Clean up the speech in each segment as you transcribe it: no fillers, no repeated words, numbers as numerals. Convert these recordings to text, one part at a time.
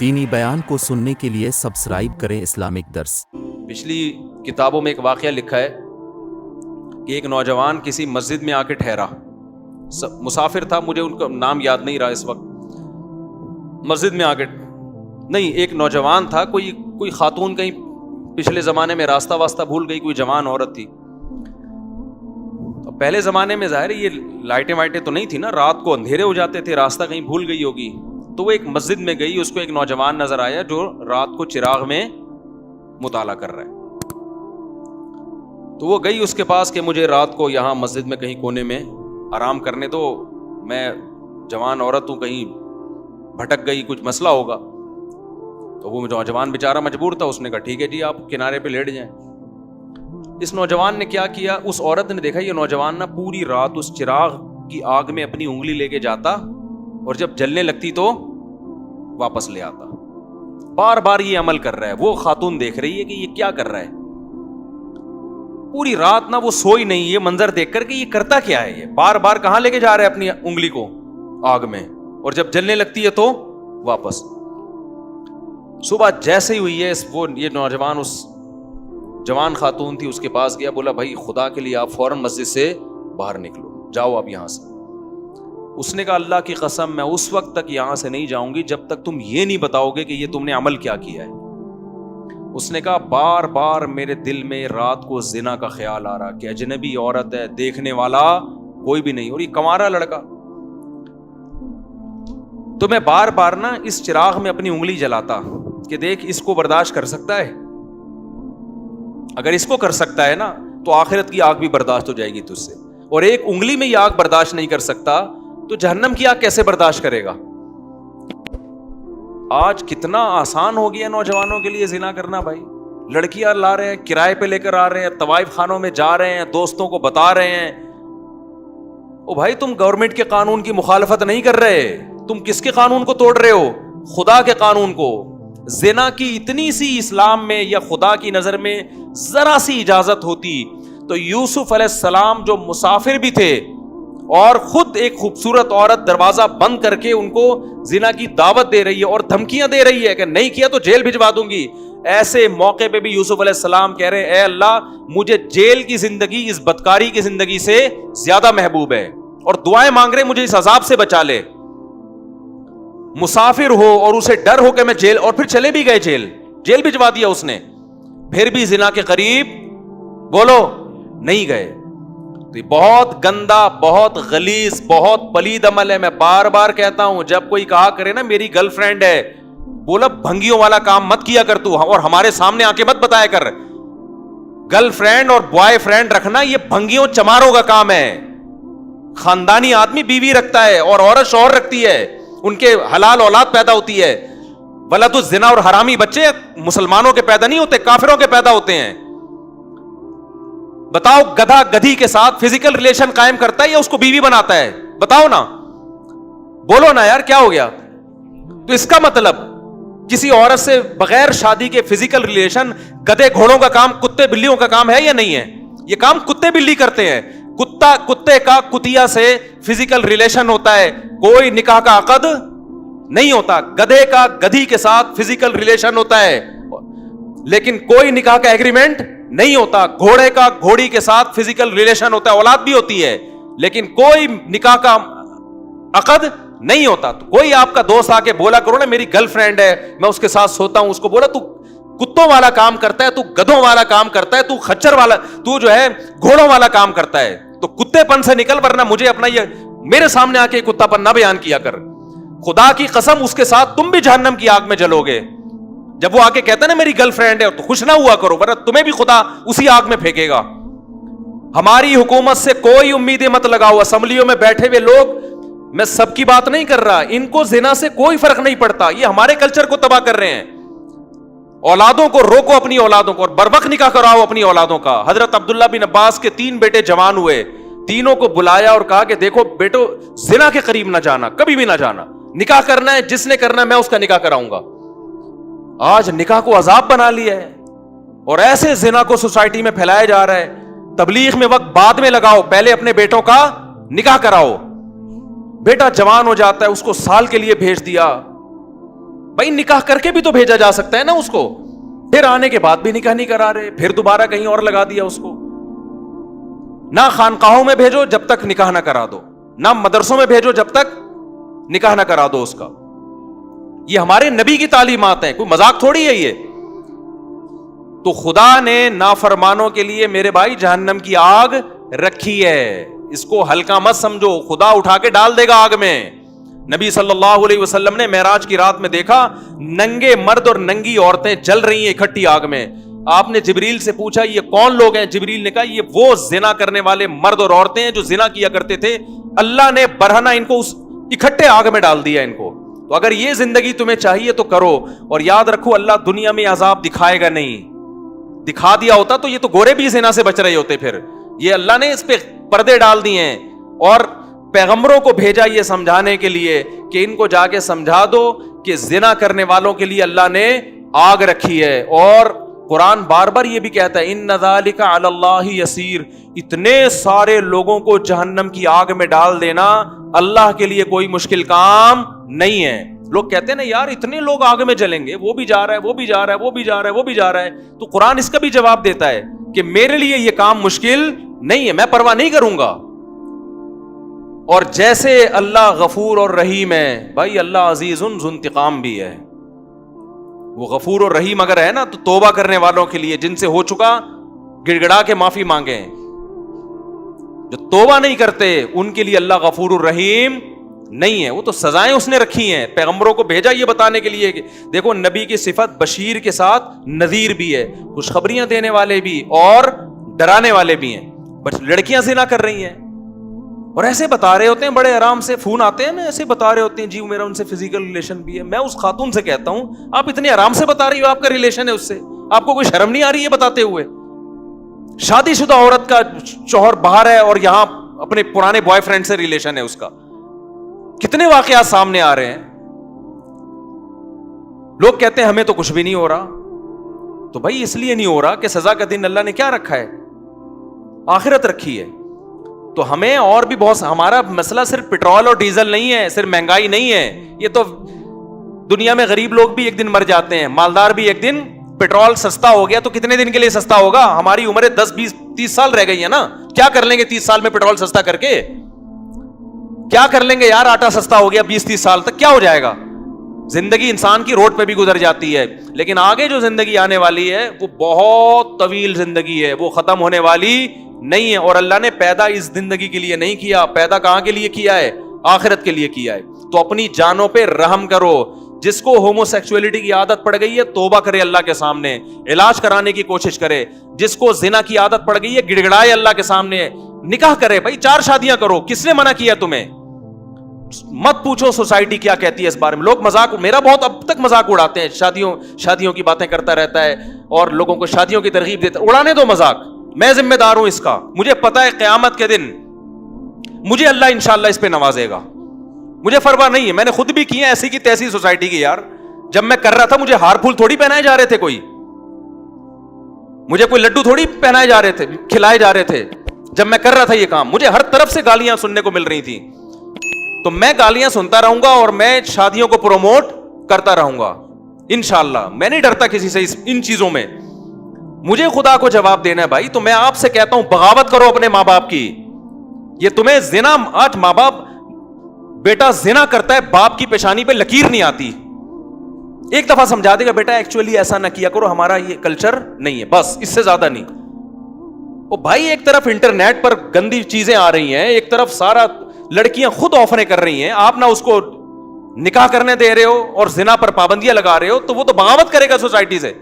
دینی بیان کو سننے کے لیے سبسکرائب کریں اسلامک درس۔ پچھلی کتابوں میں ایک واقعہ لکھا ہے کہ ایک نوجوان کسی مسجد میں آ کے ٹھہرا، مسافر تھا، مجھے ان کا نام یاد نہیں رہا اس وقت۔ مسجد میں آ کے نہیں، ایک نوجوان تھا، کوئی خاتون کہیں پچھلے زمانے میں راستہ واسطہ بھول گئی، کوئی جوان عورت تھی۔ پہلے زمانے میں ظاہر ہے یہ لائٹیں وائٹیں تو نہیں تھی نا، رات کو اندھیرے ہو جاتے تھے، راستہ کہیں بھول گئی ہوگی، تو وہ ایک مسجد میں گئی، اس کو ایک نوجوان نظر آیا جو رات کو چراغ میں مطالعہ کر رہا ہے۔ تو وہ گئی اس کے پاس کہ مجھے رات کو یہاں مسجد میں کہیں کونے میں آرام کرنے دو، میں جوان عورت ہوں، کہیں بھٹک گئی، کچھ مسئلہ ہوگا۔ تو وہ نوجوان بیچارہ مجبور تھا، اس نے کہا ٹھیک ہے جی، آپ کنارے پہ لیٹ جائیں۔ اس نوجوان نے کیا کیا، اس عورت نے دیکھا یہ نوجوان نا پوری رات اس چراغ کی آگ میں اپنی انگلی لے کے جاتا اور جب جلنے لگتی تو واپس لے آتا، بار بار یہ عمل کر رہا ہے۔ وہ خاتون دیکھ رہی ہے کہ یہ کیا کر رہا ہے، پوری رات نہ وہ سوئی نہیں، یہ منظر دیکھ کر کہ یہ کرتا کیا ہے، یہ بار بار کہاں لے کے جا رہا ہے اپنی انگلی کو آگ میں، اور جب جلنے لگتی ہے تو واپس۔ صبح جیسے ہی ہوئی ہے یہ نوجوان اس جوان خاتون تھی اس کے پاس گیا، بولا بھائی خدا کے لیے آپ فوراً مسجد سے باہر نکلو، جاؤ آپ یہاں سے۔ اس نے کہا اللہ کی قسم میں اس وقت تک یہاں سے نہیں جاؤں گی جب تک تم یہ نہیں بتاؤ گے کہ یہ تم نے عمل کیا کیا ہے۔ اس نے کہا بار بار میرے دل میں رات کو زنا کا خیال آ رہا کہ اجنبی عورت ہے، دیکھنے والا کوئی بھی نہیں، اور یہ کنوارا لڑکا، تو میں بار بار نا اس چراغ میں اپنی انگلی جلاتا کہ دیکھ اس کو برداشت کر سکتا ہے، اگر اس کو کر سکتا ہے نا تو آخرت کی آگ بھی برداشت ہو جائے گی تجھ سے، اور ایک انگلی میں یہ آگ برداشت نہیں کر سکتا تو جہنم کی آگ کیسے برداشت کرے گا۔ آج کتنا آسان ہو گیا نوجوانوں کے لیے زنا کرنا، بھائی لڑکیاں لا رہے ہیں، کرائے پہ لے کر آ رہے ہیں، طوائف خانوں میں جا رہے ہیں، دوستوں کو بتا رہے ہیں۔ او بھائی تم گورنمنٹ کے قانون کی مخالفت نہیں کر رہے، تم کس کے قانون کو توڑ رہے ہو؟ خدا کے قانون کو۔ زنا کی اتنی سی اسلام میں یا خدا کی نظر میں ذرا سی اجازت ہوتی تو یوسف علیہ السلام جو مسافر بھی تھے اور خود ایک خوبصورت عورت دروازہ بند کر کے ان کو زنا کی دعوت دے رہی ہے اور دھمکیاں دے رہی ہے کہ نہیں کیا تو جیل بھجوا دوں گی، ایسے موقع پہ بھی یوسف علیہ السلام کہہ رہے ہیں اے اللہ مجھے جیل کی زندگی اس بدکاری کی زندگی سے زیادہ محبوب ہے، اور دعائیں مانگ رہے مجھے اس عذاب سے بچا لے۔ مسافر ہو اور اسے ڈر ہو کہ میں جیل، اور پھر چلے بھی گئے جیل بھجوا دیا اس نے، پھر بھی زنا کے قریب بولو نہیں گئے۔ تو یہ بہت گندا، بہت غلیظ، بہت پلید عمل ہے۔ میں بار بار کہتا ہوں جب کوئی کہا کرے نا میری گرل فرینڈ ہے، بولا بھنگیوں والا کام مت کیا کر تو، اور ہمارے سامنے آ کے مت بتایا کر۔ گرل فرینڈ اور بوائے فرینڈ رکھنا یہ بھنگیوں چماروں کا کام ہے۔ خاندانی آدمی بیوی رکھتا ہے اور عورت شوہر رکھتی ہے، ان کے حلال اولاد پیدا ہوتی ہے۔ ولد الزنا اور حرامی بچے مسلمانوں کے پیدا نہیں ہوتے، کافروں کے پیدا ہوتے ہیں۔ بتاؤ گدھا گدھی کے ساتھ فزیکل ریلیشن قائم کرتا ہے یا اس کو بیوی بناتا ہے؟ بتاؤ نا، بولو نا یار، کیا ہو گیا؟ تو اس کا مطلب کسی عورت سے بغیر شادی کے فزیکل ریلیشن گدھے گھوڑوں کا کام، کتے بلیوں کا کام ہے یا نہیں ہے؟ یہ کام کتے بلی کرتے ہیں۔ کتے کا کتیا سے فزیکل ریلیشن ہوتا ہے، کوئی نکاح کا عقد نہیں ہوتا۔ گدھے کا گدھی کے ساتھ فزیکل ریلیشن ہوتا ہے لیکن کوئی نکاح کا ایگریمنٹ نہیں ہوتا۔ گھوڑے کا گھوڑی کے ساتھ فزیکل ریلیشن ہوتا ہے، اولاد بھی ہوتی ہے لیکن کوئی نکاح کا عقد نہیں ہوتا۔ تو کوئی آپ کا دوست آ کے بولا کرو نا میری گرل فرینڈ ہے، میں اس کے ساتھ سوتا ہوں، اس کو بولا تو کتوں والا کام کرتا ہے، تو گدھوں والا کام کرتا ہے، تو خچر والا، تو جو ہے گھوڑوں والا کام کرتا ہے، تو کتے پن سے نکل، ورنہ مجھے اپنا یہ میرے سامنے آ کے کتا پن نہ بیان کیا کر۔ خدا کی قسم اس کے ساتھ تم بھی جہنم کی آگ میں جلو گے۔ جب وہ آ کے کہتا ہے نا میری گرل فرینڈ ہے تو خوش نہ ہوا کرو، ورنہ تمہیں بھی خدا اسی آگ میں پھینکے گا۔ ہماری حکومت سے کوئی امیدیں مت لگاؤ۔ اسمبلیوں میں بیٹھے ہوئے لوگ، میں سب کی بات نہیں کر رہا، ان کو زنا سے کوئی فرق نہیں پڑتا، یہ ہمارے کلچر کو تباہ کر رہے ہیں۔ اولادوں کو روکو، اپنی اولادوں کو، اور بروقت نکاح کراؤ اپنی اولادوں کا۔ حضرت عبداللہ بن عباس کے 3 بیٹے جوان ہوئے، تینوں کو بلایا اور کہا کہ دیکھو بیٹو زنا کے قریب نہ جانا، کبھی بھی نہ جانا، نکاح کرنا ہے جس نے کرنا ہے میں اس کا نکاح کراؤں گا۔ آج نکاح کو عذاب بنا لیا ہے اور ایسے زنا کو سوسائٹی میں پھیلایا جا رہا ہے۔ تبلیغ میں وقت بعد میں لگاؤ، پہلے اپنے بیٹوں کا نکاح کراؤ۔ بیٹا جوان ہو جاتا ہے، اس کو سال کے لیے بھیج دیا، بھائی نکاح کر کے بھی تو بھیجا جا سکتا ہے نا اس کو. پھر آنے کے بعد بھی نکاح نہیں کرا رہے, پھر دوبارہ کہیں اور لگا دیا اس کو. نہ خانقاہوں میں بھیجو جب تک نکاح نہ کرا دو, نہ مدرسوں میں بھیجو جب تک نکاح نہ کرا دو اس کا. یہ ہمارے نبی کی تعلیمات ہیں, کوئی مذاق تھوڑی ہے یہ. تو خدا نے نافرمانوں کے لیے میرے بھائی جہنم کی آگ رکھی ہے, اس کو ہلکا مت سمجھو, خدا اٹھا کے ڈال دے گا آگ میں. نبی صلی اللہ علیہ وسلم نے معراج کی رات میں دیکھا ننگے مرد اور ننگی عورتیں جل رہی ہیں اکٹھی آگ میں. آپ نے جبریل سے پوچھا یہ کون لوگ ہیں؟ جبریل نے کہا یہ وہ زنا کرنے والے مرد اور عورتیں ہیں جو زنا کیا کرتے تھے, اللہ نے برہنہ ان کو اکٹھے آگ میں ڈال دیا ان کو. تو اگر یہ زندگی تمہیں چاہیے تو کرو, اور یاد رکھو اللہ دنیا میں عذاب دکھائے گا نہیں. دکھا دیا ہوتا تو یہ تو گورے بھی زنا سے بچ رہے ہوتے. پھر یہ اللہ نے اس پہ پردے ڈال دیے ہیں, اور پیغمبروں کو بھیجا یہ سمجھانے کے لیے کہ ان کو جا کے سمجھا دو کہ زنا کرنے والوں کے لیے اللہ نے آگ رکھی ہے. اور قرآن بار بار یہ بھی کہتا ہے ان ذالک علی اللہ یسیر, اتنے سارے لوگوں کو جہنم کی آگ میں ڈال دینا اللہ کے لیے کوئی مشکل کام نہیں ہے. لوگ کہتے ہیں نا یار اتنے لوگ آگ میں جلیں گے, وہ بھی جا رہا ہے, وہ بھی جا رہا ہے, وہ بھی جا رہا ہے, وہ بھی جا رہا ہے. تو قرآن اس کا بھی جواب دیتا ہے کہ میرے لیے یہ کام مشکل نہیں ہے, میں پرواہ نہیں کروں گا. اور جیسے اللہ غفور اور رحیم ہے, بھائی اللہ عزیز ذو انتقام بھی ہے. وہ غفور اور رحیم اگر ہے نا تو توبہ کرنے والوں کے لیے, جن سے ہو چکا گڑ گڑا کے معافی مانگیں. جو توبہ نہیں کرتے ان کے لیے اللہ غفور الرحیم نہیں ہے. وہ تو سزائیں اس نے رکھی ہیں, پیغمبروں کو بھیجا یہ بتانے کے لیے کہ دیکھو نبی کی صفت بشیر کے ساتھ نذیر بھی ہے, خوشخبریاں دینے والے بھی اور ڈرانے والے بھی ہیں. بس لڑکیاں زنا کر رہی ہیں اور ایسے بتا رہے ہوتے ہیں, بڑے آرام سے فون آتے ہیں نا, ایسے بتا رہے ہوتے ہیں جی میرا ان سے فزیکل ریلیشن بھی ہے. میں اس خاتون سے کہتا ہوں آپ اتنے آرام سے بتا رہی ہو آپ کا ریلیشن ہے اس سے, آپ کو کوئی شرم نہیں آ رہی ہے بتاتے ہوئے؟ شادی شدہ عورت کا شوہر باہر ہے اور یہاں اپنے پرانے بوائے فرینڈ سے ریلیشن ہے اس کا. کتنے واقعات سامنے آ رہے ہیں. لوگ کہتے ہیں ہمیں تو کچھ بھی نہیں ہو رہا. تو بھائی اس لیے نہیں ہو رہا کہ سزا کا دن اللہ نے کیا رکھا ہے؟ آخرت رکھی ہے. تو ہمیں اور بھی بہت, ہمارا مسئلہ صرف پیٹرول اور ڈیزل نہیں ہے, صرف مہنگائی نہیں ہے. یہ تو دنیا میں غریب لوگ بھی ایک دن مر جاتے ہیں, مالدار بھی ایک دن. پیٹرول سستا ہو گیا تو کتنے دن کے لیے سستا ہوگا؟ ہماری عمریں 10 20 30 سال رہ گئی ہیں نا, کیا کر لیں گے 30 سال میں پیٹرول سستا کر کے؟ کیا کر لیں گے یار, آٹا سستا ہو گیا 20 30 سال تک کیا ہو جائے گا؟ زندگی انسان کی روڈ پہ بھی گزر جاتی ہے, لیکن آگے جو زندگی آنے والی ہے وہ بہت طویل زندگی ہے, وہ ختم ہونے والی نہیں ہے. اور اللہ نے پیدا اس زندگی کے لیے نہیں کیا, پیدا کہاں کے لیے کیا ہے؟ آخرت کے لیے کیا ہے. تو اپنی جانوں پہ رحم کرو. جس کو ہومو سیکسولیٹی کی عادت پڑ گئی ہے توبہ کرے اللہ کے سامنے, علاج کرانے کی کوشش کرے. جس کو زنا کی عادت پڑ گئی ہے گڑ گڑائے اللہ کے سامنے, نکاح کرے. بھائی 4 شادیاں کرو, کس نے منع کیا تمہیں؟ مت پوچھو سوسائٹی کیا کہتی ہے اس بارے میں. لوگ مذاق, میرا بہت اب تک مذاق اڑاتے ہیں, شادیوں کی باتیں کرتا رہتا ہے اور لوگوں کو شادیوں کی ترغیب دیتا. اڑانے دو مذاق, میں ذمہ دار ہوں اس کا. مجھے پتا ہے قیامت کے دن مجھے اللہ انشاءاللہ اس پہ نوازے گا, مجھے پرواہ نہیں ہے. میں نے خود بھی کی ہے ایسی کی تیسی سوسائٹی کی یار. جب میں کر رہا تھا مجھے ہار پھول تھوڑی پہنائے جا رہے تھے, مجھے کوئی لڈو تھوڑی پہنائے جا رہے تھے, کھلائے جا رہے تھے. جب میں کر رہا تھا یہ کام مجھے ہر طرف سے گالیاں سننے کو مل رہی تھی. تو میں گالیاں سنتا رہوں گا اور میں شادیوں کو پروموٹ کرتا رہوں گا انشاءاللہ. میں نہیں ڈرتا کسی سے ان چیزوں میں. مجھے خدا کو جواب دینا ہے بھائی. تو میں آپ سے کہتا ہوں بغاوت کرو اپنے ماں باپ کی. یہ تمہیں زنا, آج ماں باپ, بیٹا زنا کرتا ہے باپ کی پیشانی پہ لکیر نہیں آتی, ایک دفعہ سمجھا دے گا بیٹا ایکچولی ایسا نہ کیا کرو, ہمارا یہ کلچر نہیں ہے, بس اس سے زیادہ نہیں. او بھائی ایک طرف انٹرنیٹ پر گندی چیزیں آ رہی ہیں, ایک طرف سارا لڑکیاں خود آفریں کر رہی ہیں, آپ نہ اس کو نکاح کرنے دے رہے ہو اور زنا پر پابندیاں لگا رہے ہو, تو وہ تو بغاوت کرے گا سوسائٹی سے.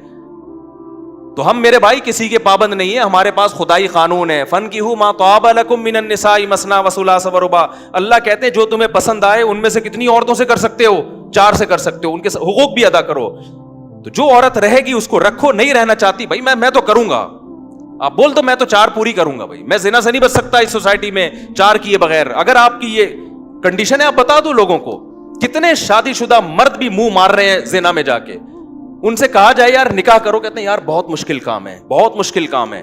تو ہم میرے بھائی کسی کے پابند نہیں ہے, ہمارے پاس خدائی قانون ہے. فَانْكِحُوا مَا طَابَ لَكُم مِّنَ النِّسَاءِ مَثْنَىٰ وَثُلَاثَ وَرُبَاعَ. اللہ کہتے ہیں جو تمہیں پسند آئے ان میں سے کتنی عورتوں سے کر سکتے ہو؟ 4 سے کر سکتے ہو, ان کے حقوق بھی ادا کرو. تو جو عورت رہے گی اس کو رکھو, نہیں رہنا چاہتی بھائی میں تو کروں گا, آپ بول دو میں تو 4 پوری کروں گا. بھائی میں زنا سے نہیں بچ سکتا اس سوسائٹی میں 4 کیے بغیر. اگر آپ کی یہ کنڈیشن ہے آپ بتا دو لوگوں کو. کتنے شادی شدہ مرد بھی منہ مار رہے ہیں زنا میں جا کے, ان سے کہا جائے یار نکاح کرو, کہتے ہیں یار بہت مشکل کام ہے, بہت مشکل کام ہے.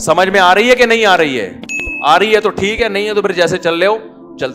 سمجھ میں آ رہی ہے کہ نہیں آ رہی ہے؟ آ رہی ہے تو ٹھیک ہے, نہیں ہے تو پھر جیسے چل رہے ہو